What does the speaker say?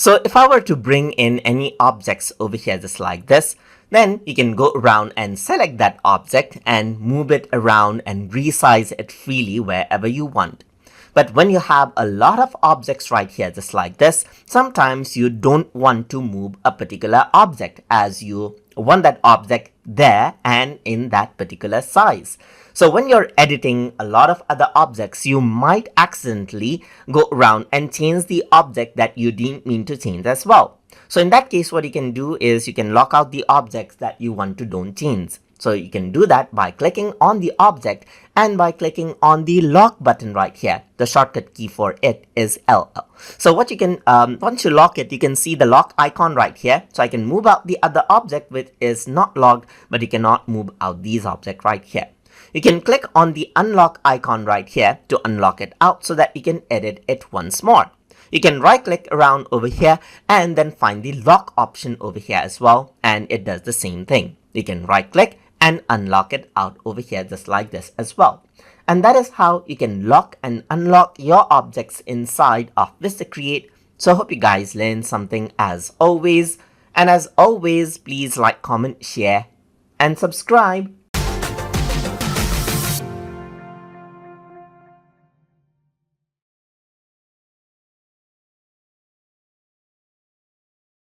So if I were to bring in any objects over here just like this, then you can go around and select that object and move it around and resize it freely wherever you want. But when you have a lot of objects right here just like this, sometimes you don't want to move a particular object as you want that object there and in that particular size. So when you're editing a lot of other objects, you might accidentally go around and change the object that you didn't mean to change as well. So in that case, what you can do is you can lock out the objects that you want to don't change. So you can do that by clicking on the object and by clicking on the lock button right here. The shortcut key for it is LL. So what you can, once you lock it, you can see the lock icon right here. So I can move out the other object which is not locked, but you cannot move out these objects right here. You can click on the unlock icon right here to unlock it out so that you can edit it once more. You can right click around over here and then find the lock option over here as well, and it does the same thing. You can right click and unlock it out over here just like this as well. And that is how you can lock and unlock your objects inside of VistaCreate. So I hope you guys learned something as always. And as always, please like, comment, share and subscribe.